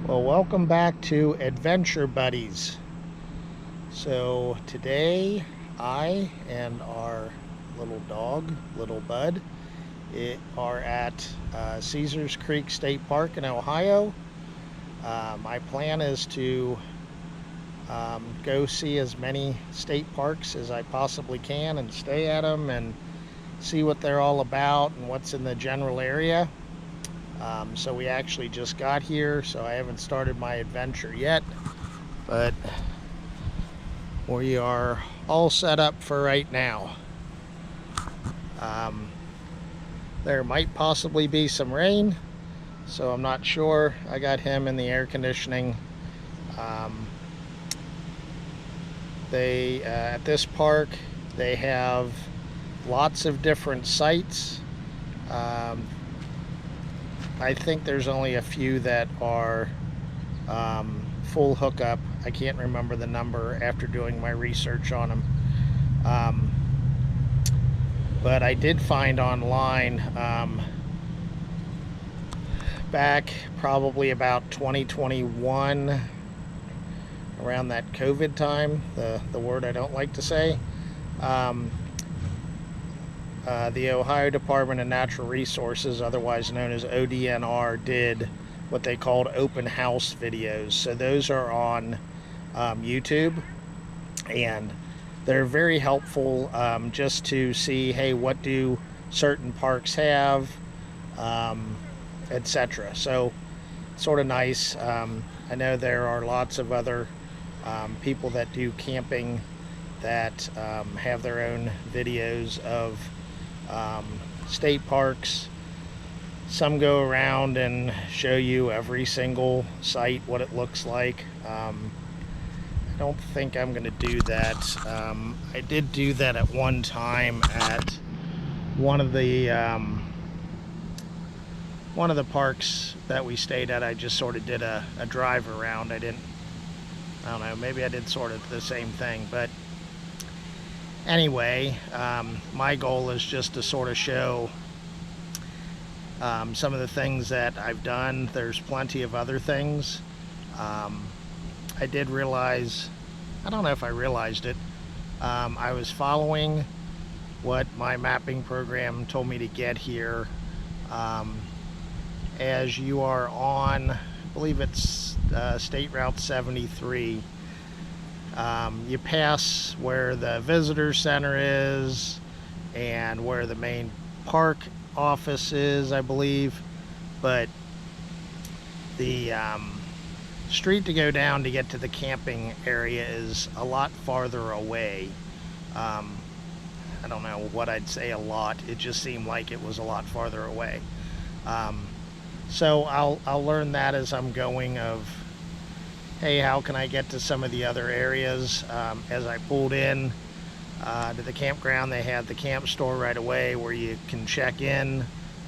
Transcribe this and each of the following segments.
Well, welcome back to Adventure Buddies. So today I and our little dog, little Bud, are at Caesers Creek State Park in Ohio. My plan is to go see as many state parks as I possibly can and stay at them and see what they're all about and what's in the general area. So we actually just got here, so I haven't started my adventure yet, but we are all set up for right now. There might possibly be some rain, so I'm not sure. I got him in the air conditioning. At this park, they have lots of different sites. I think there's only a few that are full hookup. I can't remember the number after doing my research on them. But I did find online back probably about 2021, around that COVID time, the word I don't like to say, the Ohio Department of Natural Resources, otherwise known as ODNR, did what they called open house videos. So those are on YouTube, and they're very helpful just to see, hey, what do certain parks have, etc. So sort of nice. I know there are lots of other people that do camping that have their own videos of state parks. Some go around and show you every single site, what it looks like. I don't think I'm going to do that. I did do that at one time at one of the parks that we stayed at. I just sort of did a drive around. I don't know, maybe I did sort of the same thing, but anyway, my goal is just to sort of show some of the things that I've done. There's plenty of other things. I did realize, I don't know if I realized it, I was following what my mapping program told me to get here. As you are on, I believe it's State Route 73, you pass where the visitor center is and where the main park office is, I believe, but the street to go down to get to the camping area is a lot farther away. I don't know what I'd say a lot, it just seemed like it was a lot farther away. So I'll learn that as I'm going, of hey, how can I get to some of the other areas. As I pulled in to the campground, they had the camp store right away where you can check in.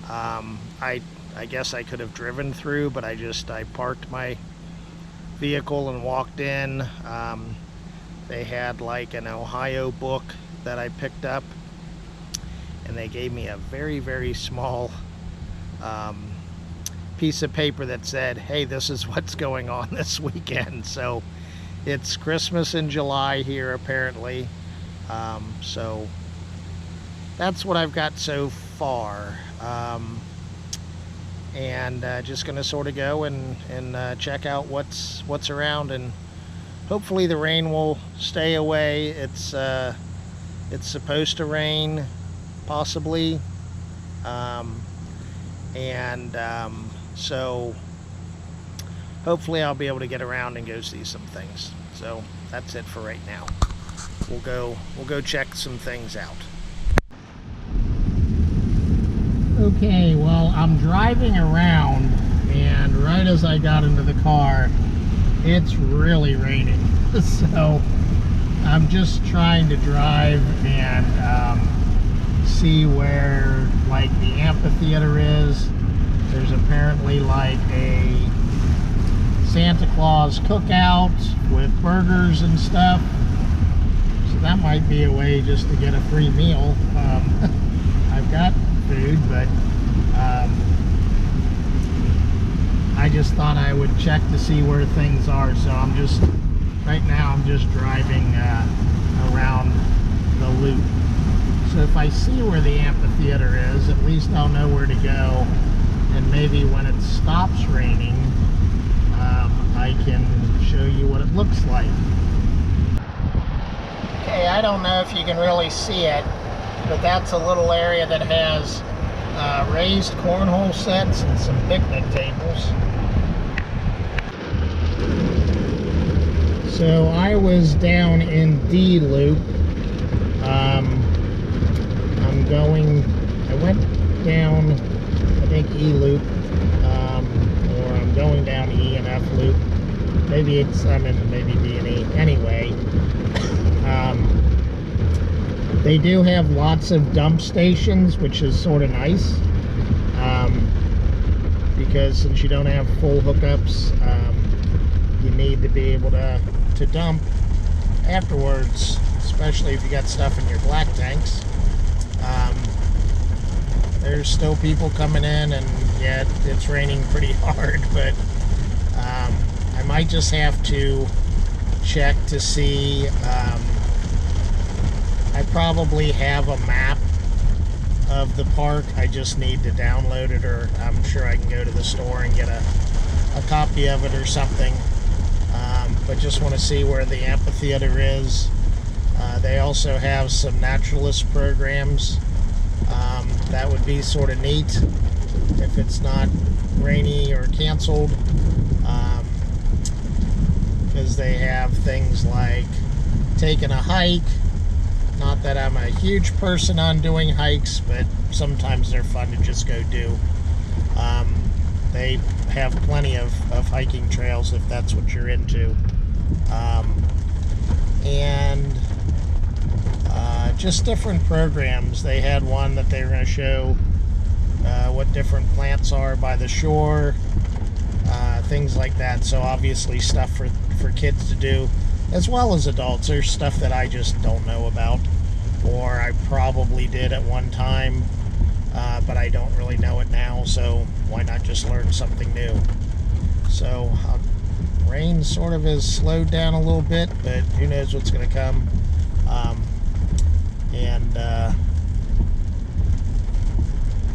I guess I could have driven through, but I parked my vehicle and walked in. They had like an Ohio book that I picked up, and they gave me a very, very small piece of paper that said, hey, this is what's going on this weekend. So it's Christmas in July here apparently. So that's what I've got so far. And just gonna sort of go and check out what's around, and hopefully the rain will stay away. It's supposed to rain, possibly, so hopefully I'll be able to get around and go see some things. So that's it for right now. We'll go check some things out. Okay, well, I'm driving around, and right as I got into the car, it's really raining. So I'm just trying to drive and see where like the amphitheater is. There's apparently like a Santa Claus cookout with burgers and stuff. So that might be a way just to get a free meal. I've got food, but I just thought I would check to see where things are. So right now I'm just driving around the loop. So if I see where the amphitheater is, at least I'll know where to go. And maybe when it stops raining, I can show you what it looks like. Okay, I don't know if you can really see it, but that's a little area that has raised cornhole sets and some picnic tables. So I was down in D loop. I went down, I think E loop, or I'm going down E and F loop. Maybe I'm in maybe D and E. Anyway, they do have lots of dump stations, which is sort of nice, because since you don't have full hookups, you need to be able to dump afterwards, especially if you got stuff in your black tanks. There's still people coming in, and yeah, it's raining pretty hard, but I might just have to check to see. I probably have a map of the park. I just need to download it, or I'm sure I can go to the store and get a copy of it or something. But just want to see where the amphitheater is. They also have some naturalist programs. That would be sort of neat if it's not rainy or canceled, because they have things like taking a hike. Not that I'm a huge person on doing hikes, but sometimes they're fun to just go do. They have plenty of hiking trails if that's what you're into. And just different programs. They had one that they were going to show what different plants are by the shore, things like that. So obviously stuff for kids to do, as well as adults. There's stuff that I just don't know about, or I probably did at one time, but I don't really know it now, so why not just learn something new? So rain sort of has slowed down a little bit, but who knows what's going to come. And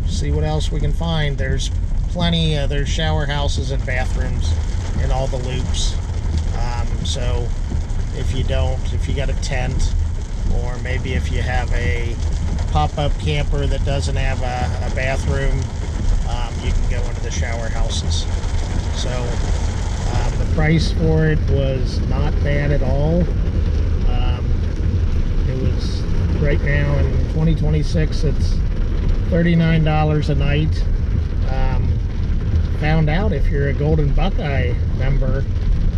see what else we can find. There's plenty, there's shower houses and bathrooms in all the loops. So if you got a tent, or maybe if you have a pop-up camper that doesn't have a bathroom, you can go into the shower houses. So the price for it was not bad at all. It was, right now in 2026, it's $39 a night. Found out if you're a Golden Buckeye member,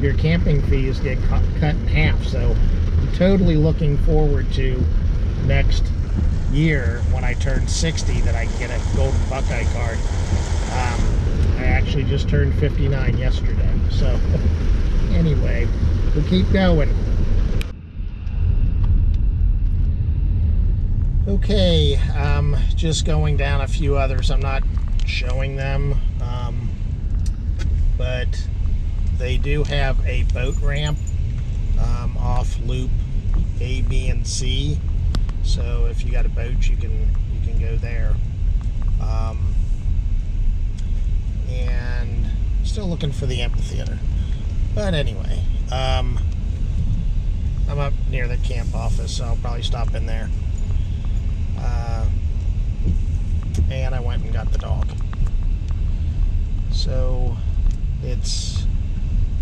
your camping fees get cut in half. So I'm totally looking forward to next year when I turn 60 that I can get a Golden Buckeye card. I actually just turned 59 yesterday. So anyway, we'll keep going. Okay, just going down a few others. I'm not showing them, but they do have a boat ramp off loop A, B, and C. So if you got a boat, you can go there. And still looking for the amphitheater. But anyway, I'm up near the camp office, so I'll probably stop in there. And I went and got the dog. So it's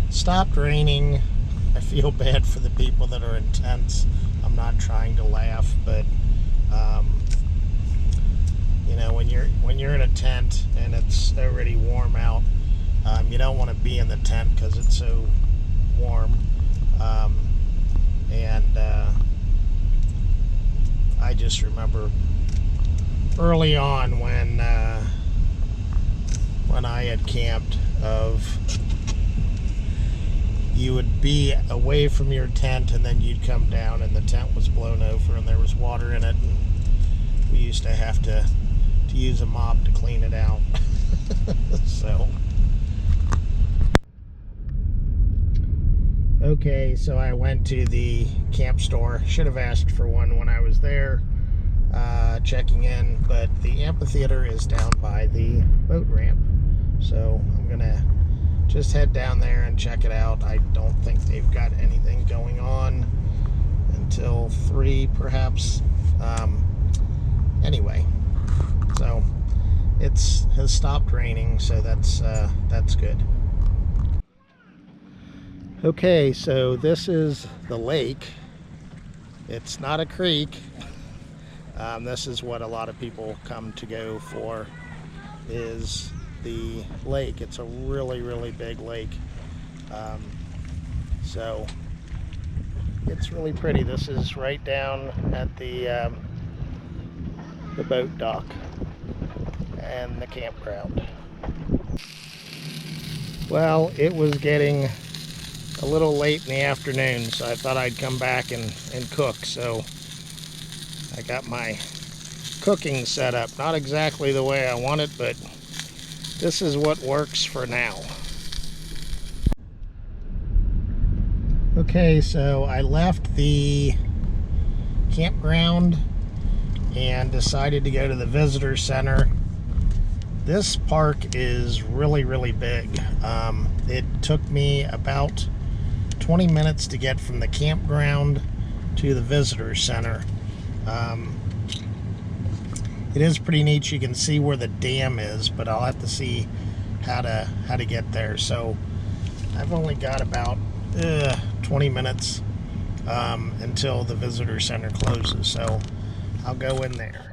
stopped raining. I feel bad for the people that are in tents. I'm not trying to laugh, but you know, when you're in a tent and it's already warm out, you don't want to be in the tent because it's so warm. And I just remember early on when I had camped, you would be away from your tent and then you'd come down and the tent was blown over and there was water in it, and we used to have to use a mop to clean it out. So Okay, so I went to the camp store. Should have asked for one when I was there checking in, but the amphitheater is down by the boat ramp. So I'm gonna just head down there and check it out. I don't think they've got anything going on until 3 perhaps. Anyway, so it has stopped raining, so that's good. Okay, so this is the lake. It's not a creek. This is what a lot of people come to go for, is the lake. It's a really, really big lake. So it's really pretty. This is right down at the boat dock and the campground. Well, it was getting a little late in the afternoon, so I thought I'd come back and cook. So I got my cooking set up. Not exactly the way I want it, but this is what works for now. Okay, so I left the campground and decided to go to the visitor center. This park is really, really big. It took me about 20 minutes to get from the campground to the visitor center. It is pretty neat. You can see where the dam is, but I'll have to see how to get there. So I've only got about 20 minutes until the visitor center closes, so I'll go in there.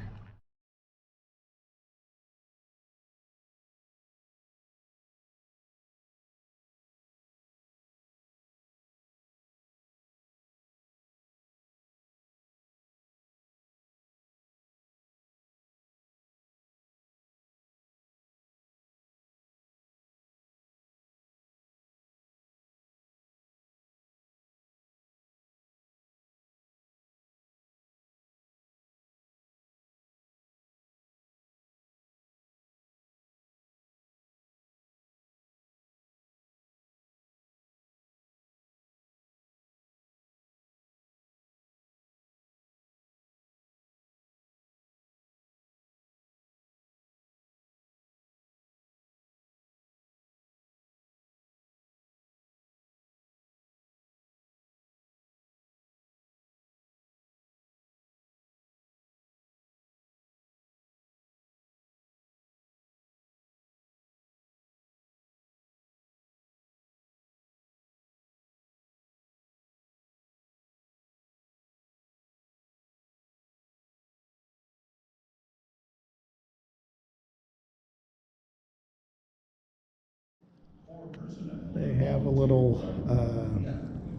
They have a little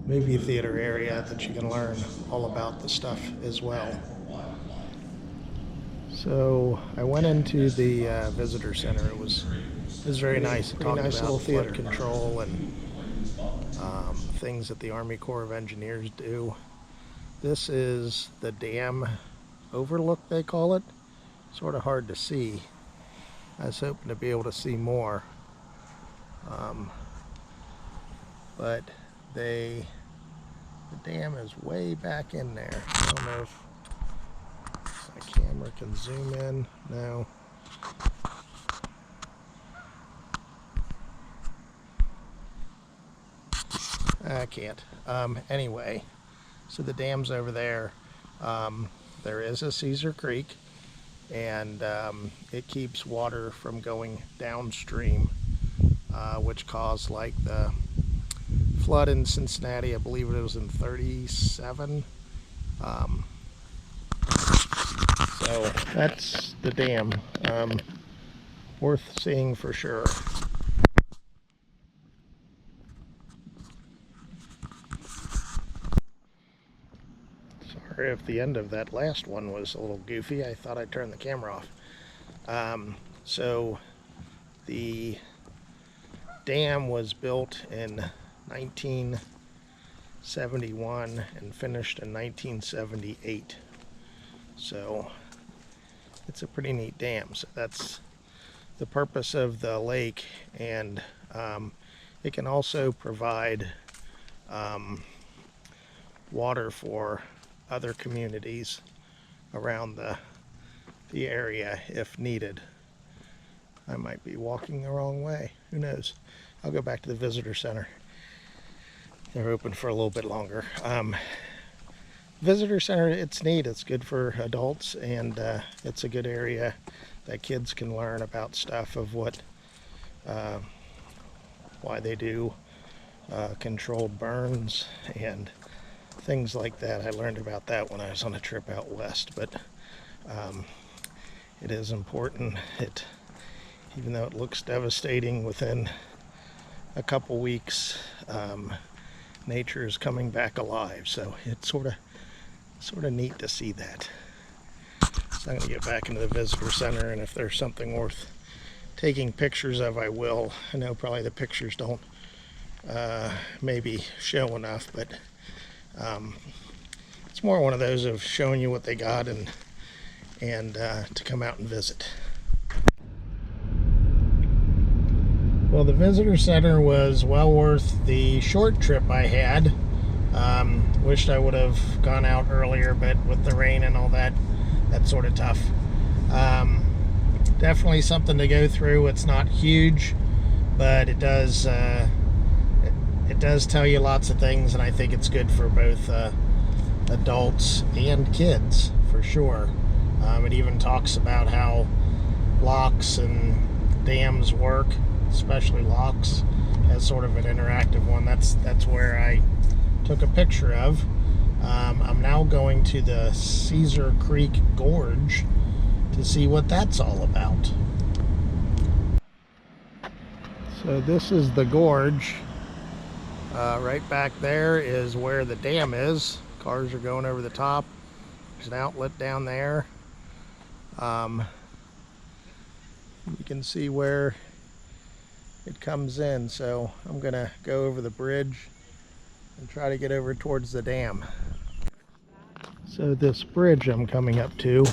movie theater area that you can learn all about the stuff as well. So I went into the visitor center. It was very nice. Pretty nice little flood control and things that the Army Corps of Engineers do. This is the dam overlook, they call it. Sort of hard to see. I was hoping to be able to see more. But the dam is way back in there. I don't know if my camera can zoom in. No. I can't. Anyway, so the dam's over there. There is a Caesar Creek, and it keeps water from going downstream, which caused like the flood in Cincinnati. I believe it was in 37. So that's the dam. Worth seeing for sure. Sorry if the end of that last one was a little goofy. I thought I turned the camera off. So the dam was built in 1971 and finished in 1978. So it's a pretty neat dam. So that's the purpose of the lake, and it can also provide water for other communities around the area if needed. I might be walking the wrong way. Who knows? I'll go back to the visitor center. They're open for a little bit longer. Visitor center, it's neat. It's good for adults, and it's a good area that kids can learn about stuff of what, why they do controlled burns and things like that. I learned about that when I was on a trip out west, but it is important. Even though it looks devastating within a couple weeks, nature is coming back alive, so it's sort of neat to see that. So I'm going to get back into the visitor center, and if there's something worth taking pictures of, I will. I know probably the pictures don't maybe show enough, but it's more one of those of showing you what they got and to come out and visit. Well, the visitor center was well worth the short trip I had. Wished I would have gone out earlier, but with the rain and all that, that's sort of tough. Definitely something to go through. It's not huge, but it does tell you lots of things, and I think it's good for both adults and kids, for sure. It even talks about how locks and dams work, especially locks, as sort of an interactive one. That's where I took a picture of. I'm now going to the Caesar Creek Gorge to see what that's all about. So this is the gorge. Right back there is where the dam is. Cars are going over the top. There's an outlet down there. You can see where it comes in, so I'm gonna go over the bridge and try to get over towards the dam. So this bridge I'm coming up to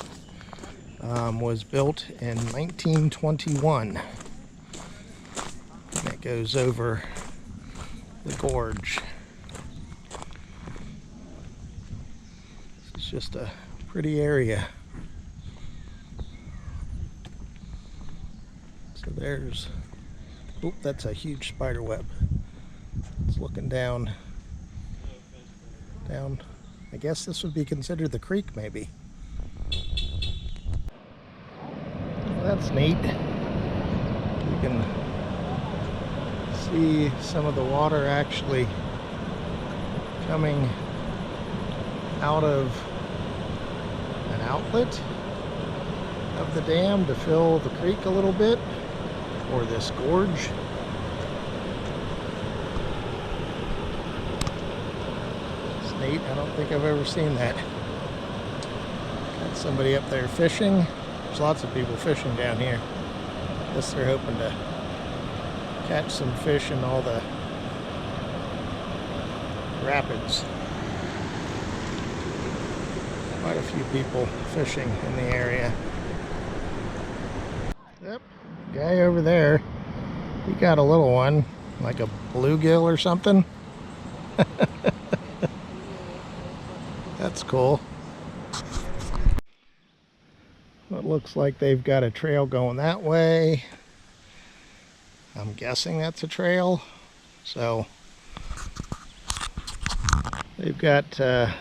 was built in 1921. And it goes over the gorge. It's just a pretty area. So there's, oop, that's a huge spider web. It's looking down. I guess this would be considered the creek, maybe. That's neat. You can see some of the water actually coming out of an outlet of the dam to fill the creek a little bit, or this gorge. It's neat. I don't think I've ever seen that. Got somebody up there fishing. There's lots of people fishing down here. Guess they're hoping to catch some fish in all the rapids. Quite a few people fishing in the area. Yep, guy over there, he got a little one, like a bluegill or something. That's cool. It looks like they've got a trail going that way. I'm guessing that's a trail. So they've got, I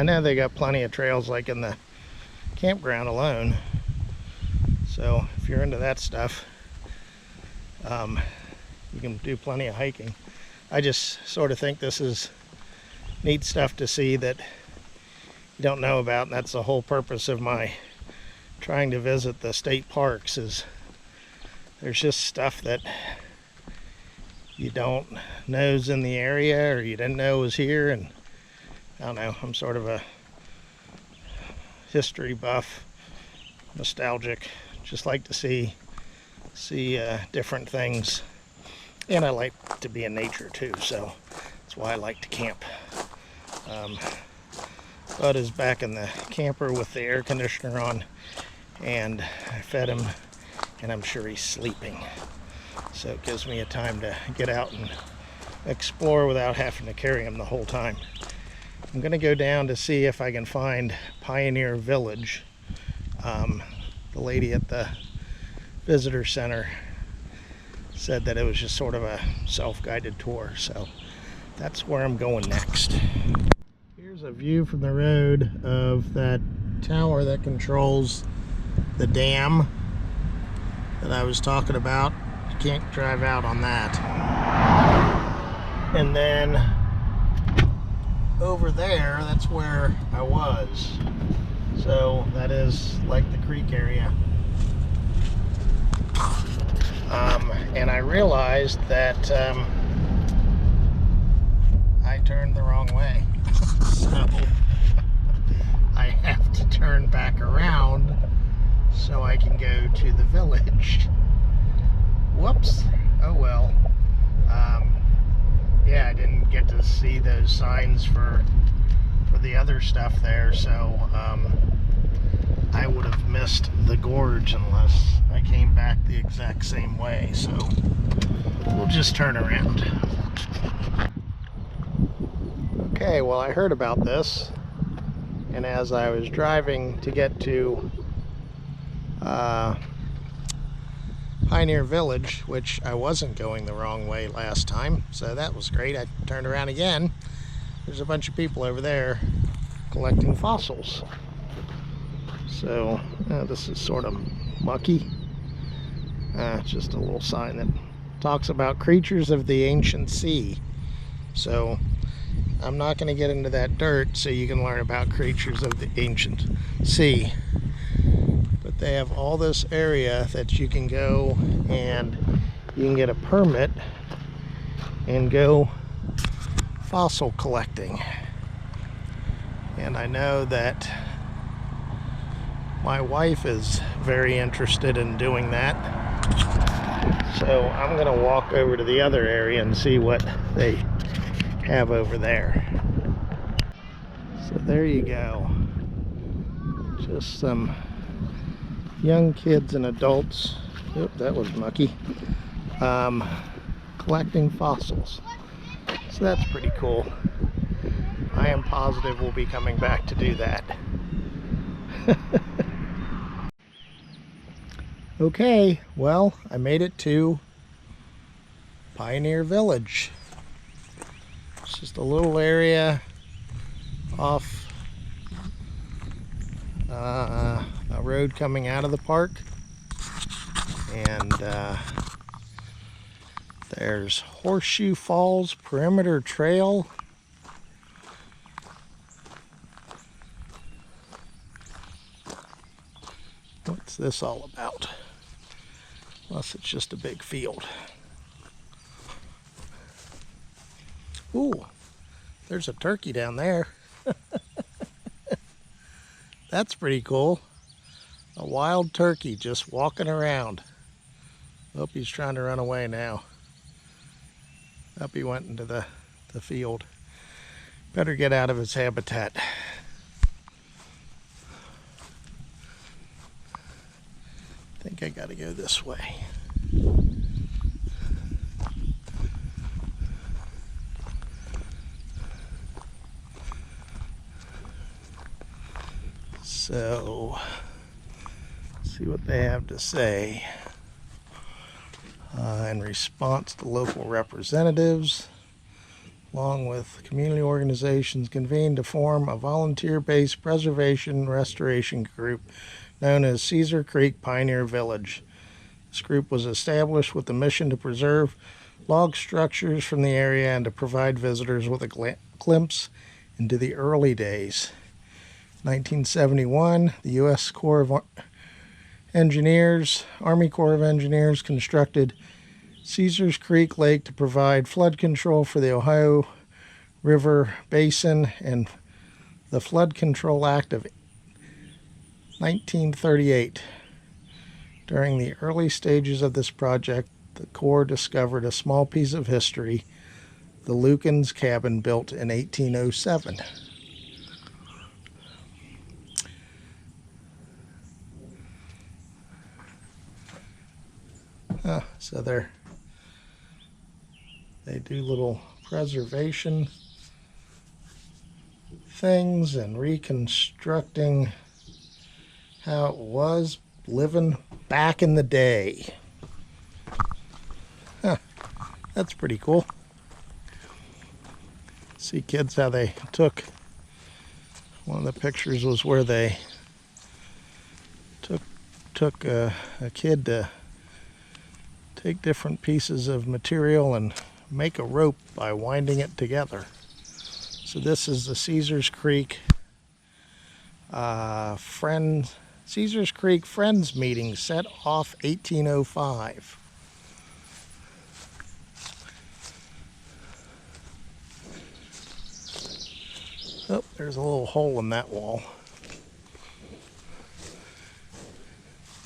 know they got plenty of trails like in the campground alone. So if you're into that stuff, you can do plenty of hiking. I just sort of think this is neat stuff to see that you don't know about, and that's the whole purpose of my trying to visit the state parks. Is there's just stuff that you don't know is in the area, or you didn't know was here. And I don't know, I'm sort of a history buff, nostalgic, just like to see different things, and I like to be in nature too, so that's why I like to camp. Bud is back in the camper with the air conditioner on, and I fed him, and I'm sure he's sleeping, so it gives me a time to get out and explore without having to carry them the whole time. I'm going to go down to see if I can find Pioneer Village. The lady at the visitor center said that it was just sort of a self-guided tour, so that's where I'm going next. Here's a view from the road of that tower that controls the dam that I was talking about. You can't drive out on that. And then over there, that's where I was. So that is like the creek area. And I realized that I turned the wrong way. So I have to turn back around so I can go to the village. Whoops. Oh well. Yeah, I didn't get to see those signs for the other stuff there, so I would have missed the gorge unless I came back the exact same way, so we'll just turn around. Okay, well, I heard about this, and as I was driving to get to Pioneer Village, which I wasn't going the wrong way last time, so that was great. I turned around again. There's a bunch of people over there collecting fossils. So this is sort of mucky. Just a little sign that talks about creatures of the ancient sea. So I'm not going to get into that dirt so you can learn about creatures of the ancient sea. But they have all this area that you can go and you can get a permit and go fossil collecting. And I know that my wife is very interested in doing that. So I'm going to walk over to the other area and see what they have over there. So there you go. Just some young kids and adults. Oop, that was mucky. Collecting fossils. So that's pretty cool. I am positive we'll be coming back to do that. Okay, well, I made it to Pioneer Village. It's just a little area off a road coming out of the park. And there's Horseshoe Falls Perimeter Trail. What's this all about? Unless it's just a big field. Ooh, there's a turkey down there. That's pretty cool. A wild turkey just walking around. Hope he's trying to run away now. Up he went into the field. Better get out of his habitat. I think I gotta go this way. So, let's see what they have to say. In response to local representatives, along with community organizations, convened to form a volunteer-based preservation restoration group known as Caesers Creek Pioneer Village. This group was established with the mission to preserve log structures from the area and to provide visitors with a glimpse into the early days. 1971, the U.S. Army Corps of Engineers constructed Caesers Creek Lake to provide flood control for the Ohio River Basin, and the Flood Control Act of 1938. During the early stages of this project, the Corps discovered a small piece of history, the Lucan's cabin built in 1807. So they do little preservation things and reconstructing how it was living back in the day. Huh, that's pretty cool. See kids how they took, one of the pictures was where they took a kid to take different pieces of material and make a rope by winding it together. So this is the Caesers Creek Caesers Creek Friends meeting set off 1805. Oh, there's a little hole in that wall.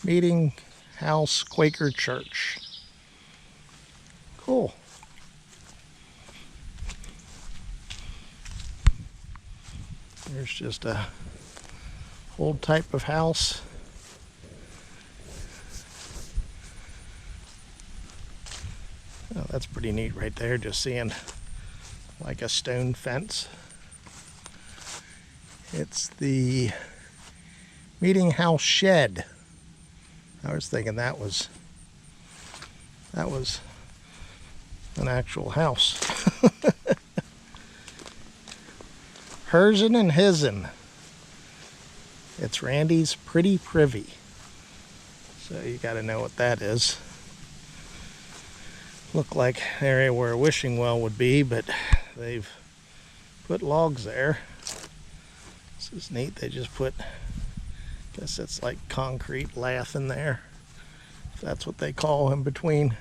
Meeting House Quaker Church. Cool. There's just a old type of house. Oh, that's pretty neat right there, just seeing like a stone fence. It's the meeting house shed. I was thinking that was an actual house. Hersin and Hisn. It's Randy's Pretty Privy. So you got to know what that is. Look like an area where a wishing well would be, but they've put logs there. This is neat. They just put, I guess it's like concrete lath in there, if that's what they call in between.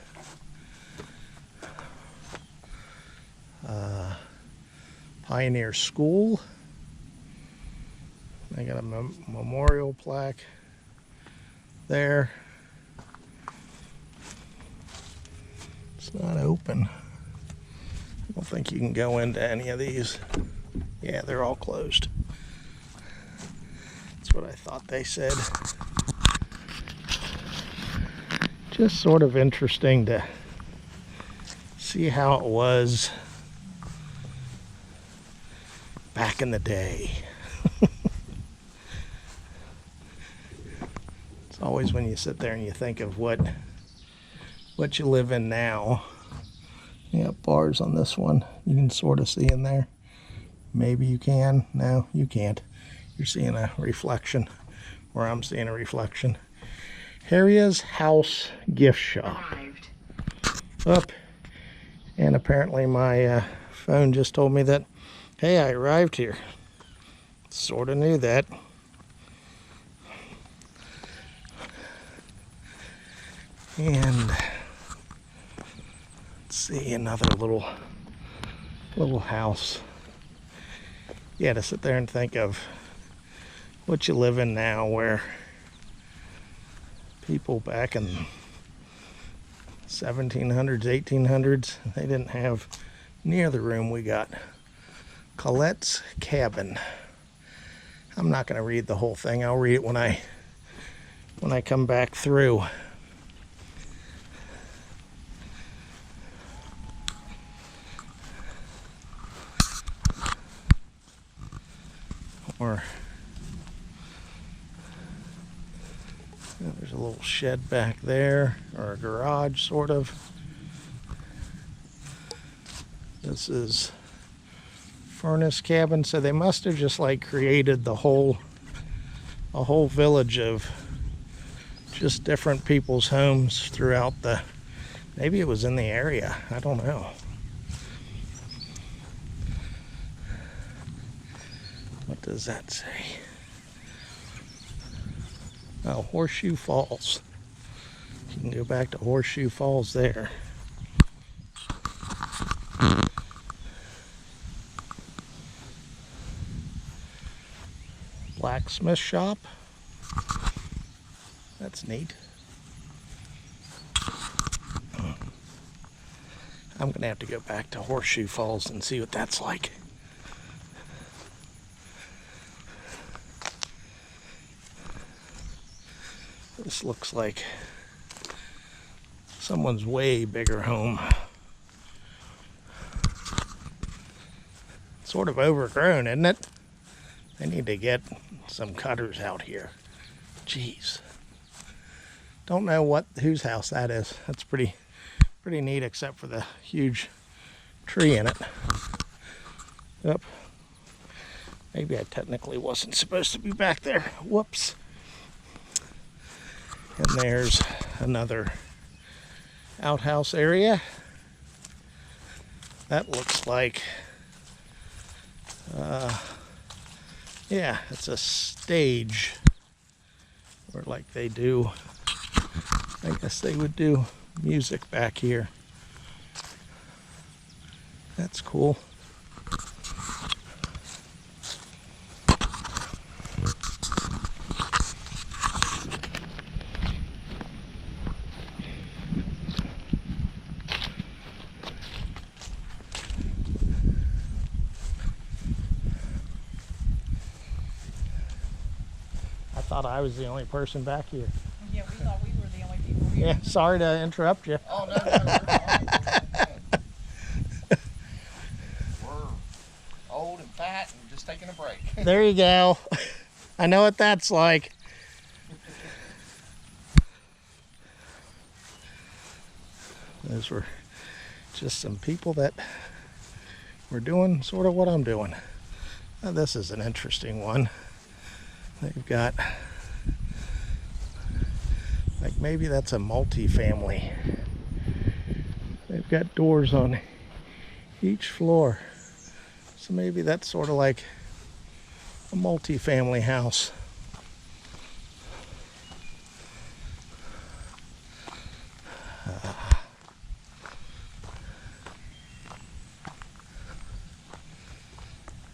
Pioneer School. They got a memorial plaque there. It's not open. I don't think you can go into any of these. Yeah, they're all closed. That's what I thought they said. Just sort of interesting to see how it was back in the day. It's always when you sit there and you think of what you live in now. You got bars on this one. You can sort of see in there. Maybe you can. No, you can't. You're seeing a reflection, or I'm seeing a reflection. Harria's House Gift Shop. Up. And apparently my phone just told me that, hey, I arrived here. Sort of knew that. And let's see, another little house. Yeah, to sit there and think of what you live in now, where people back in 1700s, 1800s, they didn't have near the room we got. Colette's Cabin. I'm not going to read the whole thing. I'll read it when I come back through. Or there's a little shed back there, or a garage sort of. This is furnace cabin, so they must have just like created a whole village of just different people's homes throughout the, maybe it was in the area, I don't know. What does that say? Oh, Horseshoe Falls. You can go back to Horseshoe Falls there. Blacksmith shop. That's neat. I'm gonna have to go back to Horseshoe Falls and see what that's like. This looks like someone's way bigger home. sort of overgrown, isn't it? I need to get some cutters out here. Jeez. Don't know whose house that is. That's pretty neat, except for the huge tree in it. Yep. Maybe I technically wasn't supposed to be back there. Whoops. And there's another outhouse area. That looks like, yeah, it's a stage where like they do, I guess they would do music back here. That's cool. I thought I was the only person back here. Yeah, we thought we were the only people here. Yeah, sorry to interrupt you. Oh, no, no. We're old and fat and just taking a break. There you go. I know what that's like. Those were just some people that were doing sort of what I'm doing. Now, this is an interesting one. They've got, like, maybe that's a multi-family. They've got doors on each floor. So maybe that's sort of like a multi-family house.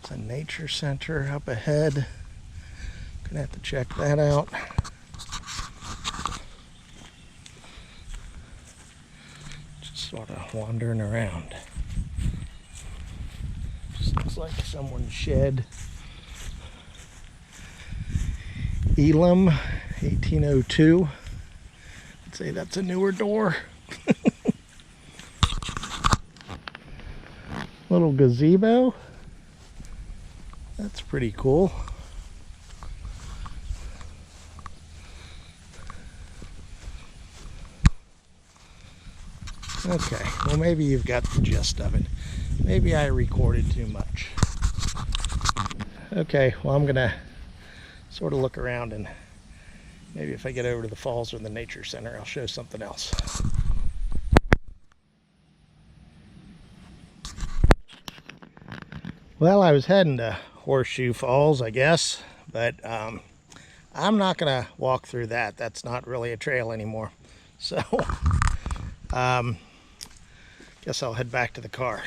It's a nature center up ahead. Gonna have to check that out. Just sort of wandering around. Just looks like someone's shed. Elam, 1802. I'd say that's a newer door. Little gazebo. That's pretty cool. Okay, well, maybe you've got the gist of it. Maybe I recorded too much. Okay, well, I'm gonna sort of look around, and maybe if I get over to the falls or the nature center, I'll show something else. Well, I was heading to Horseshoe Falls, I guess, but I'm not gonna walk through that. That's not really a trail anymore. So guess I'll head back to the car.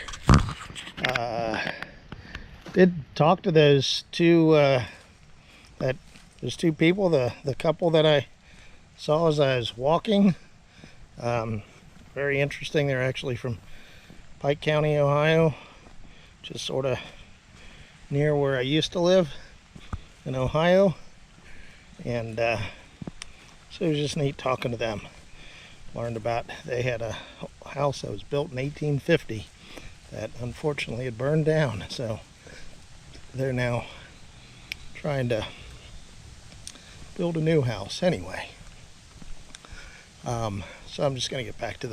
Did talk to those two people, the couple that I saw as I was walking. Very interesting. They're actually from Pike County, Ohio, just sort of near where I used to live in Ohio. And so it was just neat talking to them. Learned about they had a house that was built in 1850 that unfortunately had burned down. So they're now trying to build a new house anyway. So I'm just going to get back to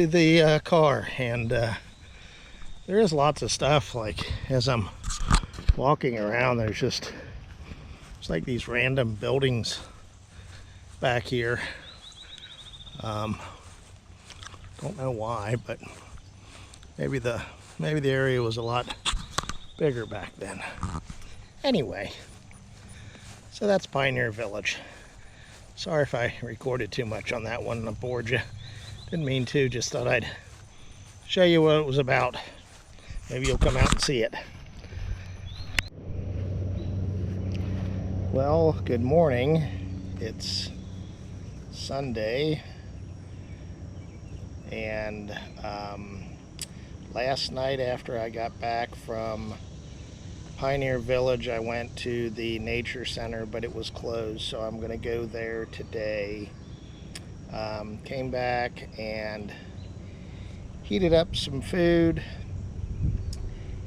the car, and there is lots of stuff. Like as I'm walking around, it's like these random buildings back here. Don't know why, but maybe the area was a lot bigger back then. Anyway, so that's Pioneer Village. Sorry if I recorded too much on that one and I bored you. Didn't mean to, just thought I'd show you what it was about. Maybe you'll come out and see it. Well, good morning. It's Sunday, and last night after I got back from Pioneer Village, I went to the nature center, but it was closed, so I'm going to go there today. Came back and heated up some food,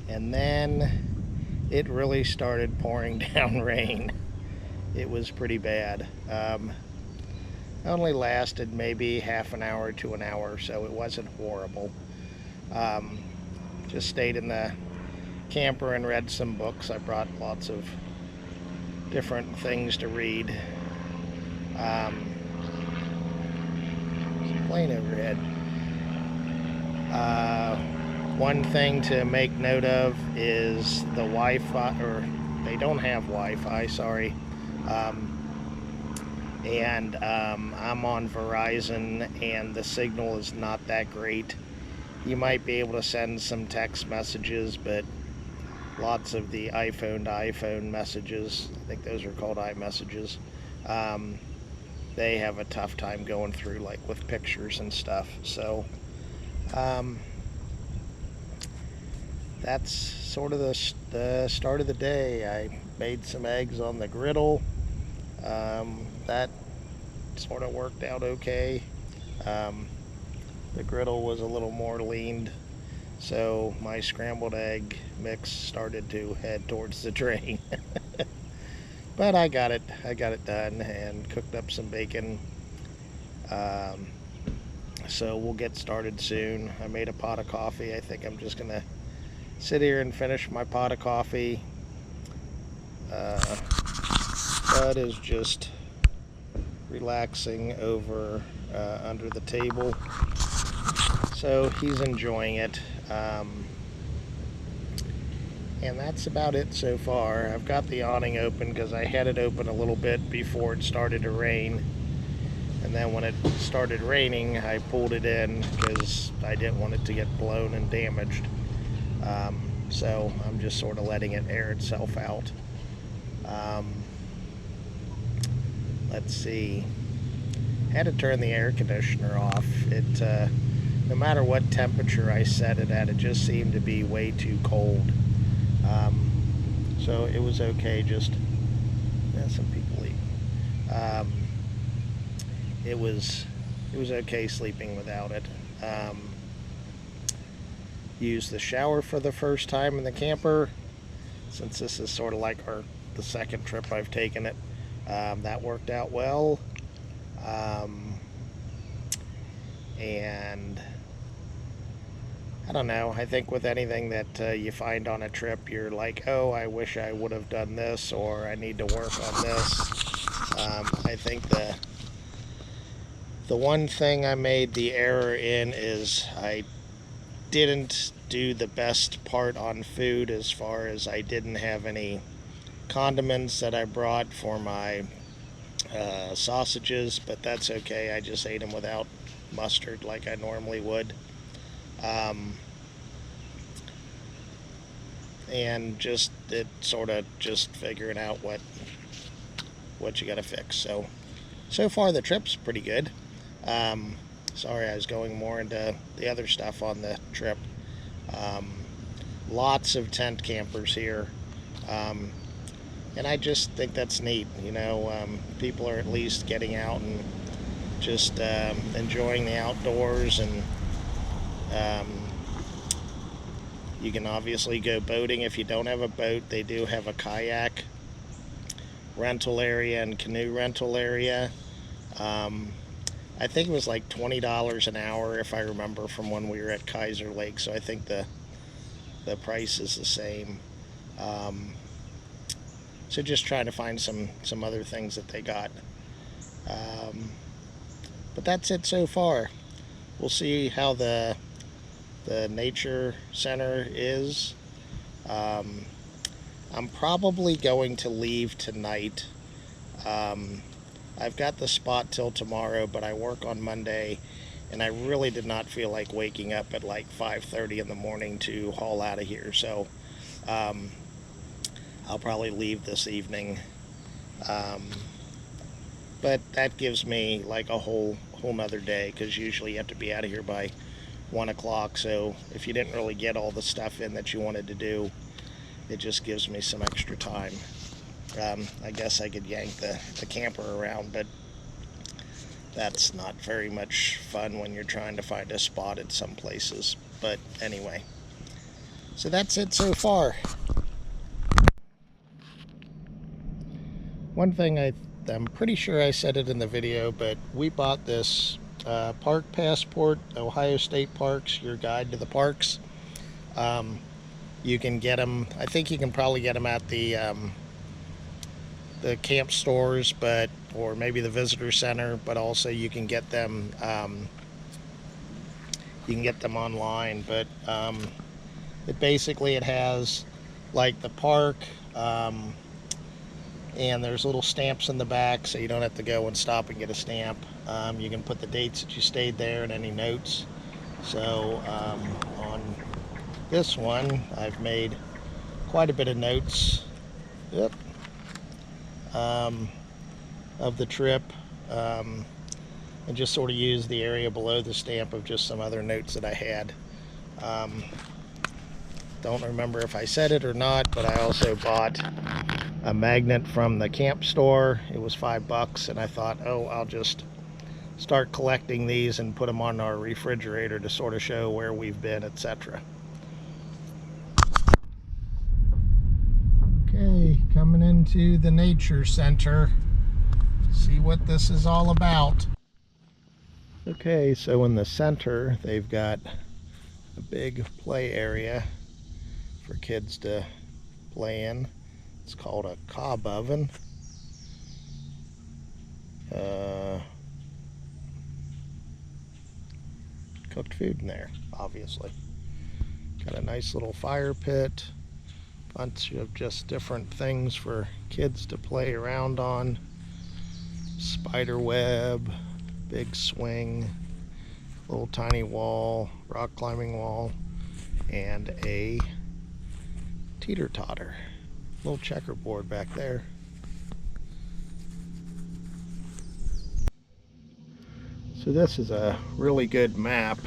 And then it really started pouring down rain. It was pretty bad. Only lasted maybe half an hour to an hour, so it wasn't horrible. Just stayed in the camper and read some books. I brought lots of different things to read. There's a plane overhead. One thing to make note of is the Wi-Fi, or they don't have Wi-Fi, sorry. I'm on Verizon and the signal is not that great. You might be able to send some text messages, but lots of the iPhone to iPhone messages, I think those are called iMessages, they have a tough time going through, like with pictures and stuff. So that's sort of the start of the day. I made some eggs on the griddle. That sort of worked out okay. The griddle was a little more leaned, so my scrambled egg mix started to head towards the drain. But I got it done and cooked up some bacon. So we'll get started soon. I made a pot of coffee. I think I'm just gonna sit here and finish my pot of coffee. Bud is just relaxing over under the table, so he's enjoying it. And that's about it so far. I've got the awning open because I had it open a little bit before it started to rain, and then when it started raining I pulled it in because I didn't want it to get blown and damaged. So I'm just sort of letting it air itself out. Let's see, had to turn the air conditioner off. It no matter what temperature I set it at, it just seemed to be way too cold. So it was okay, just some people eating. It was okay sleeping without it. Used the shower for the first time in the camper, since this is sort of like the second trip I've taken it. That worked out well. And I don't know, I think with anything that you find on a trip, you're like, oh, I wish I would have done this, or I need to work on this. I think the one thing I made the error in is I didn't do the best part on food, as far as I didn't have any condiments that I brought for my sausages, but that's okay. I just ate them without mustard like I normally would. And just it sort of just figuring out what you got to fix. So far the trip's pretty good. Sorry, I was going more into the other stuff on the trip. Lots of tent campers here, and I just think that's neat. You know, people are at least getting out and just enjoying the outdoors, and you can obviously go boating. If you don't have a boat, they do have a kayak rental area and canoe rental area. I think it was like $20 an hour, if I remember, from when we were at Caeser Lake, so I think the price is the same. So just trying to find some other things that they got. But that's it so far. We'll see how the nature center is. I'm probably going to leave tonight. I've got the spot till tomorrow, but I work on Monday, and I really did not feel like waking up at like 5:30 in the morning to haul out of here. So I'll probably leave this evening. But that gives me like a whole nother day, because usually you have to be out of here by 1 o'clock. So if you didn't really get all the stuff in that you wanted to do, it just gives me some extra time. I guess I could yank the camper around, but that's not very much fun when you're trying to find a spot at some places. But anyway, So that's it so far. One thing I'm pretty sure I said it in the video, but we bought this Park Passport, Ohio State Parks, your guide to the parks. You can get them, I think you can probably get them at the camp stores, or maybe the visitor center, but also you can get them online. But it has like the park, and there's little stamps in the back, so you don't have to go and stop and get a stamp. You can put the dates that you stayed there and any notes. So on this one, I've made quite a bit of notes of the trip, and just sort of use the area below the stamp of just some other notes that I had. Don't remember if I said it or not, but I also bought a magnet from the camp store. It was $5, and I thought, oh, I'll just start collecting these and put them on our refrigerator to sort of show where we've been, etc. Okay, coming into the nature center. See what this is all about. Okay, so in the center they've got a big play area for kids to play in. It's called a cob oven. Cooked food in there, obviously. Got a nice little fire pit. Bunch of just different things for kids to play around on. Spider web, big swing, little tiny wall, rock climbing wall, and a teeter-totter. Little checkerboard back there. So this is a really good map.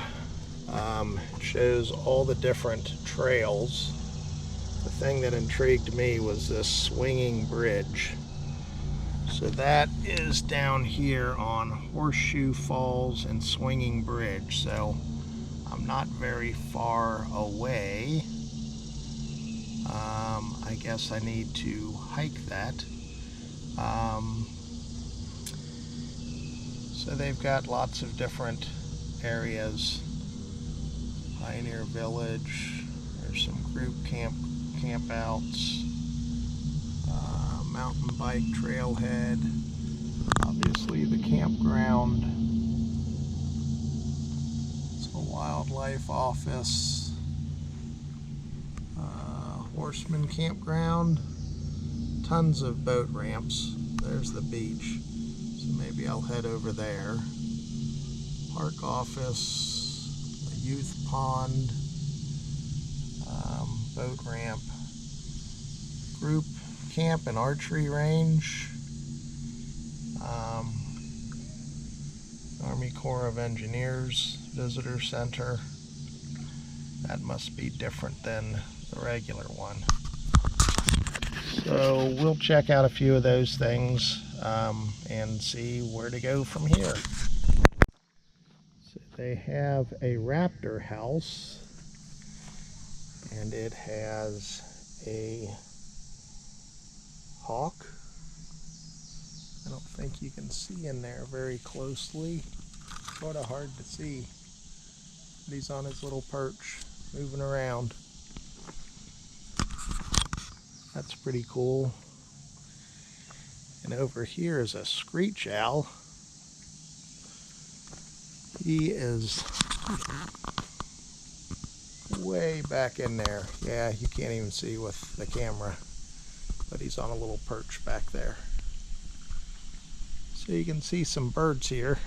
It shows all the different trails. The thing that intrigued me was this swinging bridge. So that is down here on Horseshoe Falls and Swinging Bridge. So I'm not very far away. I guess I need to hike that. So they've got lots of different areas. Pioneer Village. There's some group campouts. Mountain bike trailhead. Obviously the campground. It's a wildlife office. Horseman campground. Tons of boat ramps. There's the beach. So maybe I'll head over there. Park office. The youth pond. Boat ramp. Group camp and archery range. Army Corps of Engineers Visitor Center. That must be different than the regular one. So we'll check out a few of those things and see where to go from here. So they have a raptor house, and it has a hawk. I don't think you can see in there very closely. Sort of hard to see. But he's on his little perch, moving around. That's pretty cool. And over here is a screech owl. He is way back in there. Yeah, you can't even see with the camera, but he's on a little perch back there. So you can see some birds here.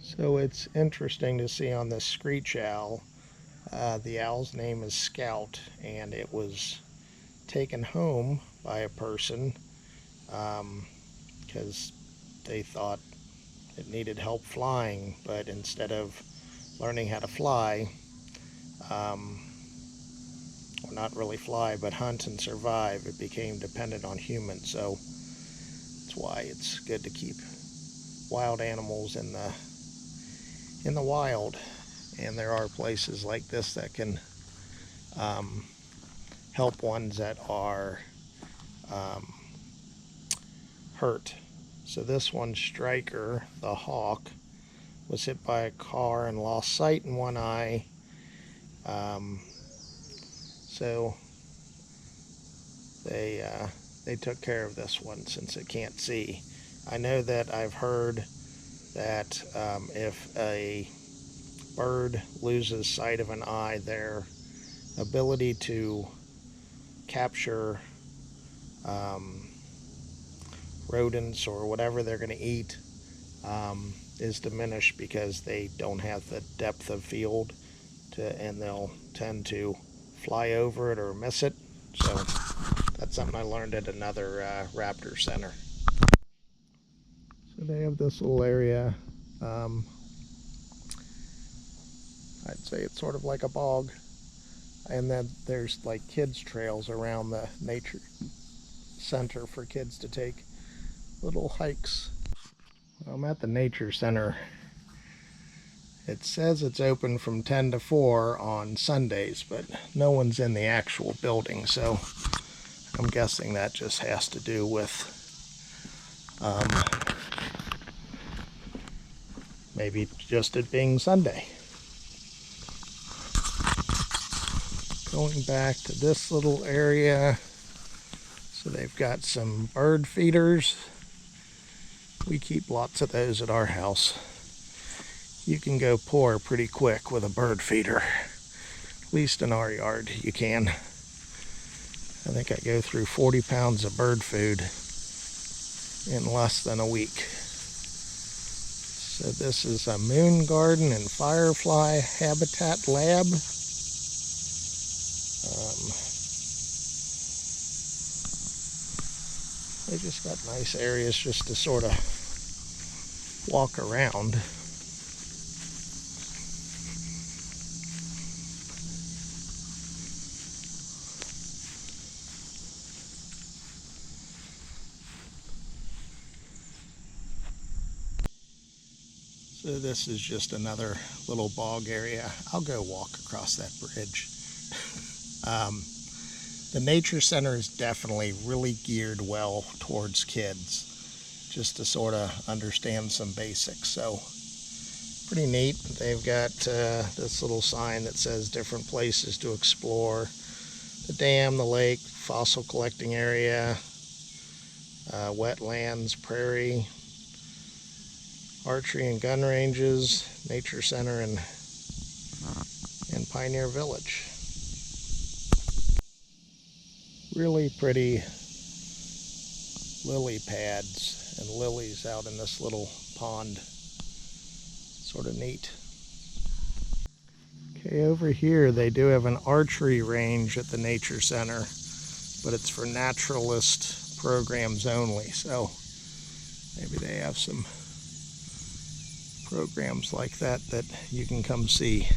So it's interesting to see on this screech owl. The owl's name is Scout, and it was taken home by a person because they thought it needed help flying, but instead of learning how to fly, or not really fly, but hunt and survive, it became dependent on humans. So that's why it's good to keep wild animals in the wild. And there are places like this that can help ones that are hurt. So this one, Striker, the hawk, was hit by a car and lost sight in one eye. So they took care of this one since it can't see. I know that I've heard that if a bird loses sight of an eye, their ability to capture rodents or whatever they're going to eat is diminished because they don't have the depth of field and they'll tend to fly over it or miss it. So that's something I learned at another raptor center. So they have this little area. I'd say it's sort of like a bog. And then there's like kids trails around the nature center for kids to take little hikes. Well, I'm at the nature center. It says it's open from 10 to 4 on Sundays, but no one's in the actual building, so I'm guessing that just has to do with maybe just it being Sunday. Going back to this little area, so they've got some bird feeders. We keep lots of those at our house. You can go poor pretty quick with a bird feeder. At least in our yard, you can. I think I go through 40 pounds of bird food in less than a week. So this is a moon garden and firefly habitat lab. They just got nice areas just to sort of walk around. So this is just another little bog area. I'll go walk across that bridge. The nature center is definitely really geared well towards kids, just to sort of understand some basics. So pretty neat. They've got this little sign that says different places to explore: the dam, the lake, fossil collecting area, wetlands, prairie, archery and gun ranges, nature center, and Pioneer Village. Really pretty lily pads and lilies out in this little pond. Sort of neat. Okay, over here they do have an archery range at the nature center, but it's for naturalist programs only, so maybe they have some programs like that you can come see.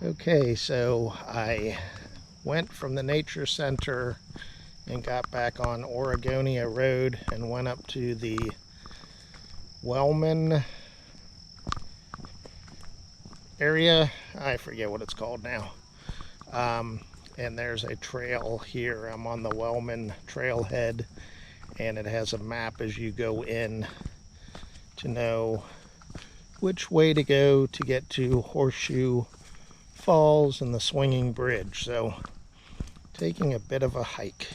Okay, so I went from the nature center and got back on Oregonia Road and went up to the Wellman area. I forget what it's called now. And there's a trail here. I'm on the Wellman trailhead, and it has a map as you go in to know which way to go to get to Horseshoe Falls and the swinging bridge. So taking a bit of a hike.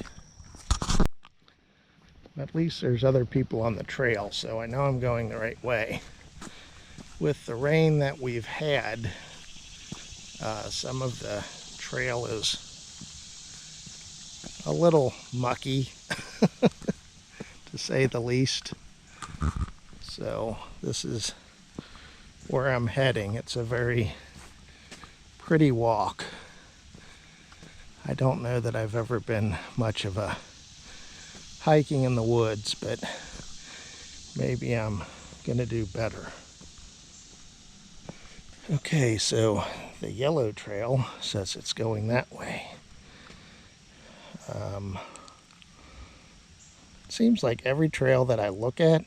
At least there's other people on the trail, so I know I'm going the right way. With the rain that we've had, some of the trail is a little mucky, to say the least. So this is where I'm heading. It's a very pretty walk. I don't know that I've ever been much of a hiking in the woods, but maybe I'm gonna do better. Okay, so the yellow trail says it's going that way. It seems like every trail that I look at,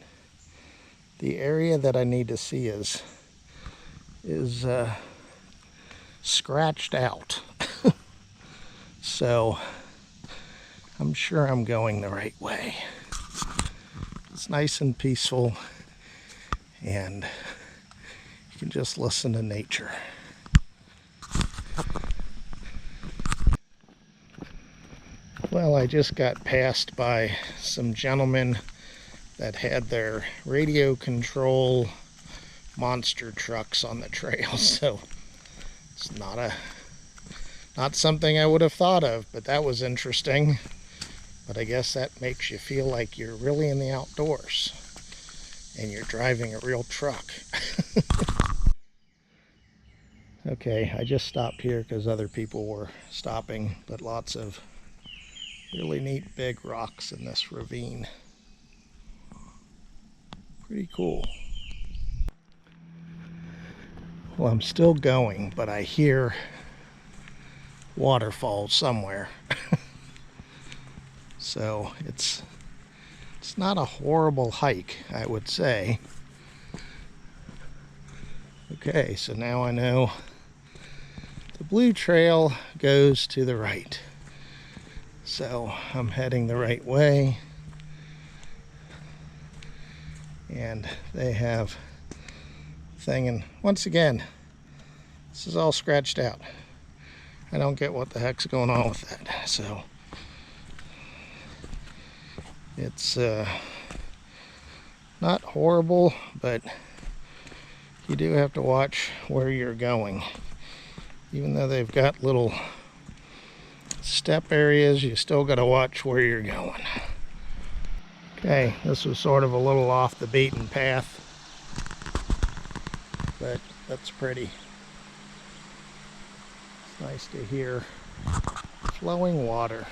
the area that I need to see is is scratched out. So I'm sure I'm going the right way. It's nice and peaceful, and you can just listen to nature. Well, I just got passed by some gentlemen that had their radio control monster trucks on the trail, so it's not something I would have thought of, but that was interesting. But I guess that makes you feel like you're really in the outdoors and you're driving a real truck. Okay, I just stopped here because other people were stopping, but lots of really neat big rocks in this ravine. Pretty cool. Well, I'm still going, but I hear waterfalls somewhere. So it's not a horrible hike, I would say. Okay, so now I know the blue trail goes to the right. So I'm heading the right way. And they have a thing, and once again, this is all scratched out. I don't get what the heck's going on with that. So it's not horrible, but you do have to watch where you're going. Even though they've got little step areas, you still got to watch where you're going. Okay, this was sort of a little off the beaten path, but that's pretty. It's nice to hear flowing water.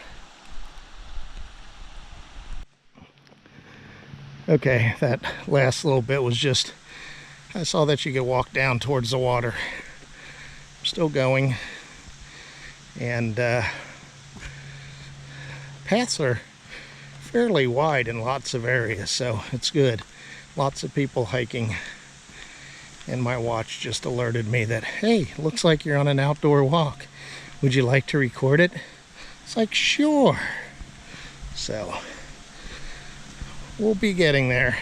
Okay, that last little bit was just, I saw that you could walk down towards the water. I'm still going, and paths are fairly wide in lots of areas, so it's good. Lots of people hiking, and my watch just alerted me that, hey, looks like you're on an outdoor walk. Would you like to record it? It's like, sure. So we'll be getting there.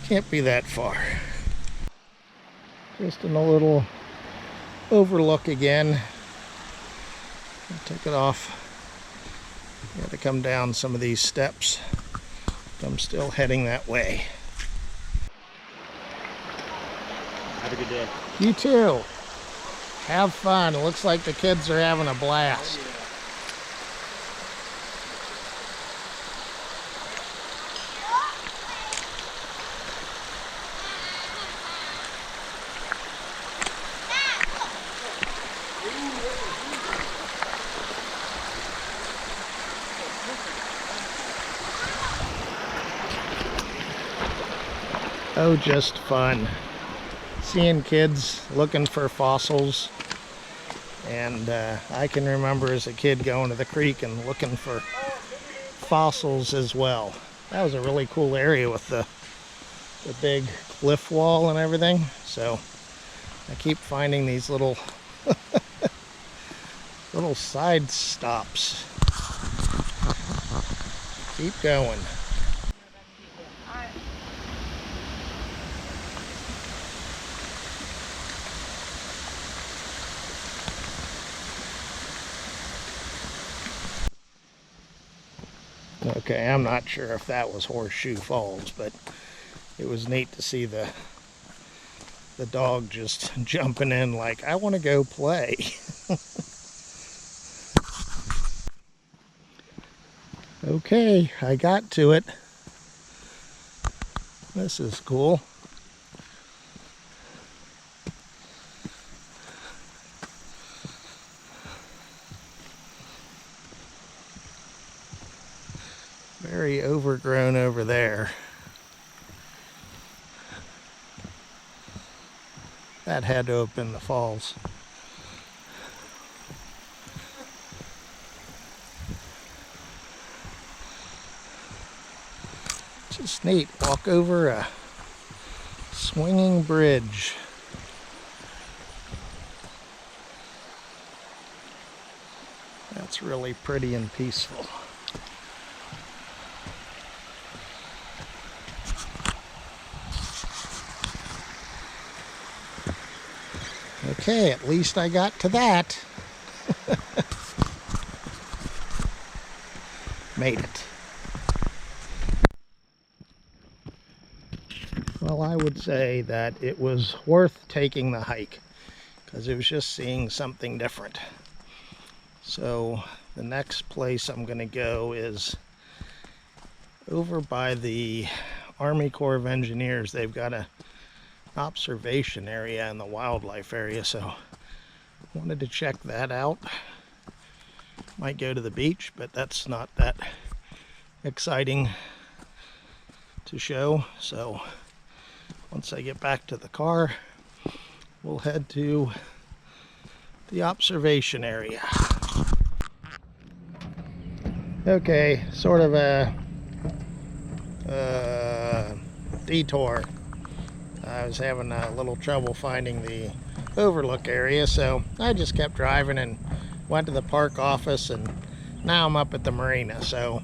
Can't be that far. Just in a little overlook again. I'll take it off. You have to come down some of these steps. I'm still heading that way. Have a good day. You too. Have fun. It looks like the kids are having a blast. Oh, just fun. Seeing kids looking for fossils. And I can remember as a kid going to the creek and looking for fossils as well. That was a really cool area with the big cliff wall and everything. So I keep finding these little little side stops. Keep going. Okay, I'm not sure if that was Horseshoe Falls, but it was neat to see the dog just jumping in like, I want to go play. Okay, I got to it. This is cool. Very overgrown over there. That had to have been the falls. Just neat. Walk over a swinging bridge. That's really pretty and peaceful. Okay, at least I got to that. Made it. Well, I would say that it was worth taking the hike because it was just seeing something different. So the next place I'm going to go is over by the Army Corps of Engineers. They've got an observation area in the wildlife area, so I wanted to check that out. Might go to the beach, but that's not that exciting to show. So once I get back to the car, we'll head to the observation area. Okay, sort of a detour. I was having a little trouble finding the overlook area, so I just kept driving and went to the park office, and now I'm up at the marina. So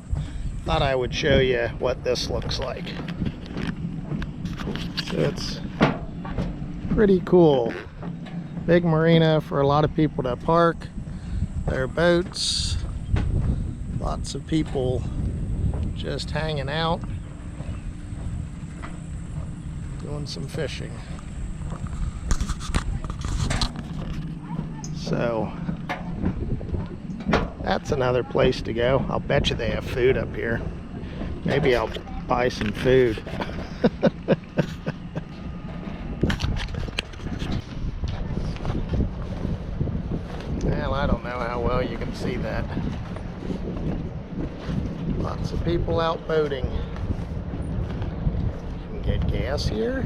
thought I would show you what this looks like. So it's pretty cool. Big marina for a lot of people to park their boats. Lots of people just hanging out, doing some fishing. So that's another place to go. I'll bet you they have food up here. Maybe I'll buy some food. Well, I don't know how well you can see that. Lots of people out boating. You can get gas here.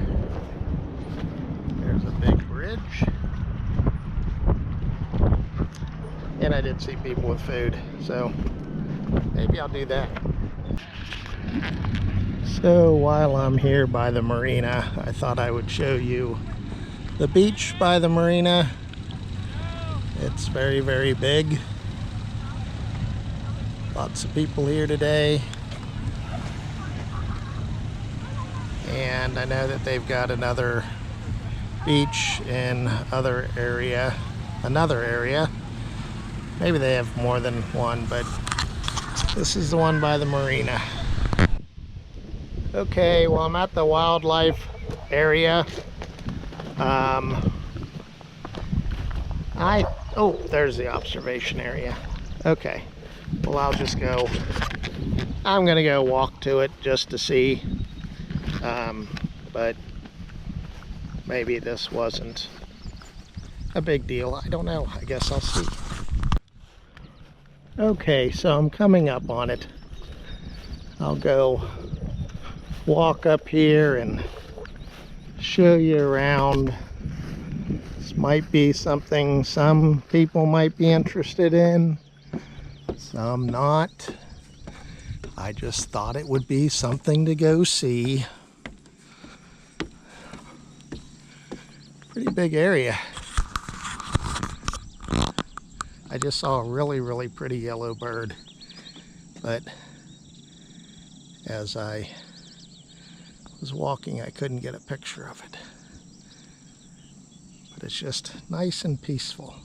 There's a big bridge. And I did see people with food, so maybe I'll do that. So while I'm here by the marina, I thought I would show you the beach by the marina. It's very, very big. Lots of people here today. And I know that they've got another beach in another area. Maybe they have more than one, but this is the one by the marina. Okay, well, I'm at the wildlife area. Oh, there's the observation area. Okay, well, I'll just go. I'm gonna go walk to it just to see. But maybe this wasn't a big deal. I don't know. I guess I'll see. Okay, so I'm coming up on it. I'll go walk up here and show you around. This might be something some people might be interested in, some not. I just thought it would be something to go see. Pretty big area. I just saw a really, really pretty yellow bird, but as I was walking, I couldn't get a picture of it. But it's just nice and peaceful.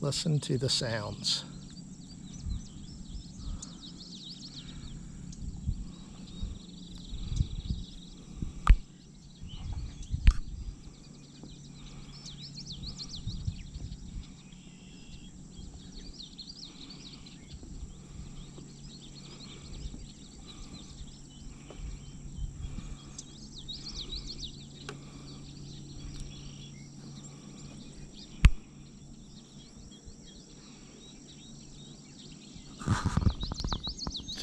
Listen to the sounds.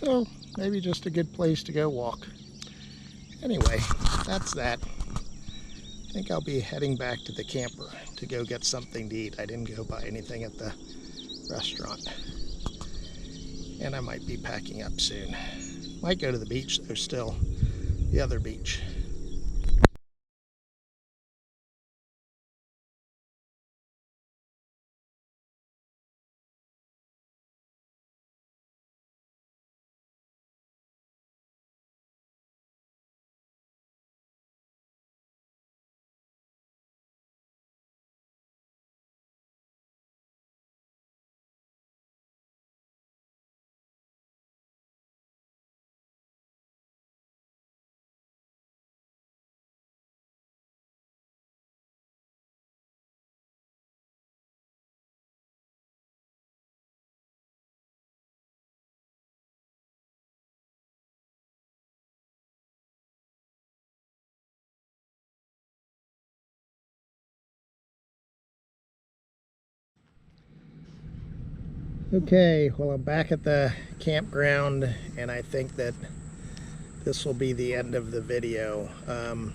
So maybe just a good place to go walk. Anyway, that's that. I think I'll be heading back to the camper to go get something to eat. I didn't go buy anything at the restaurant. And I might be packing up soon. Might go to the beach though still, the other beach. Okay, well, I'm back at the campground, and I think that this will be the end of the video. I'm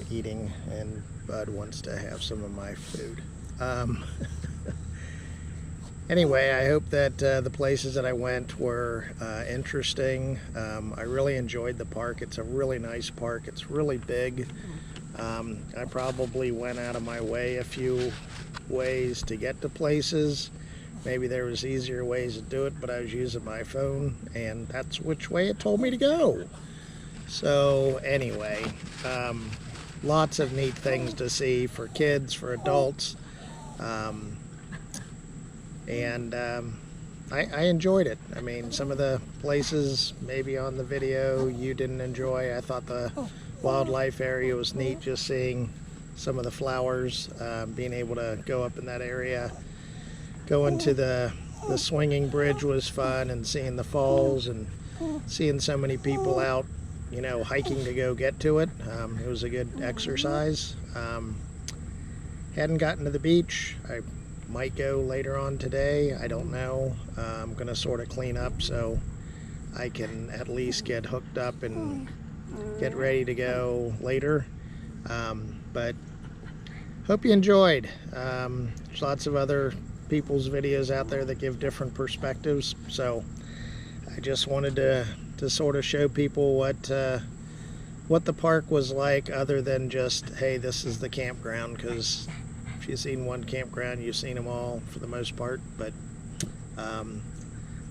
eating, and Bud wants to have some of my food. Anyway, I hope that the places that I went were interesting. I really enjoyed the park. It's a really nice park. It's really big. I probably went out of my way a few ways to get to places. Maybe there was easier ways to do it, but I was using my phone, and that's which way it told me to go. So anyway, lots of neat things to see for kids, for adults, and I enjoyed it. I mean, some of the places maybe on the video you didn't enjoy. I thought the wildlife area was neat, just seeing some of the flowers, being able to go up in that area. Going to the swinging bridge was fun, and seeing the falls and seeing so many people out, you know, hiking to go get to it. It was a good exercise. Hadn't gotten to the beach. I might go later on today. I don't know. I'm gonna sort of clean up so I can at least get hooked up and get ready to go later. But hope you enjoyed. There's lots of other people's videos out there that give different perspectives, so I just wanted to sort of show people what the park was like, other than just, hey, this is the campground, because if you've seen one campground, you've seen them all for the most part. But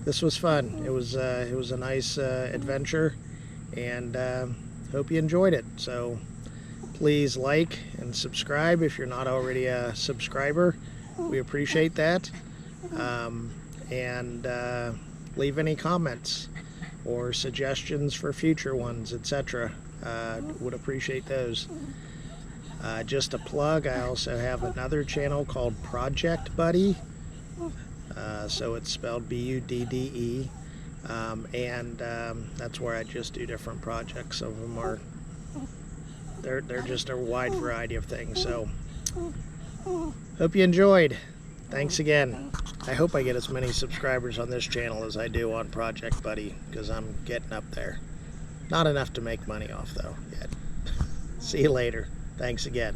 this was fun. It was a nice adventure, and hope you enjoyed it. So please like and subscribe if you're not already a subscriber. We appreciate that. And leave any comments or suggestions for future ones, etc. Would appreciate those. Just a plug, I also have another channel called Project Budde. So it's spelled B-U-D-D-E. And that's where I just do different projects. Some of them are, they're just a wide variety of things. So hope you enjoyed. Thanks again. I hope I get as many subscribers on this channel as I do on Project Budde, because I'm getting up there. Not enough to make money off though yet. See you later. Thanks again.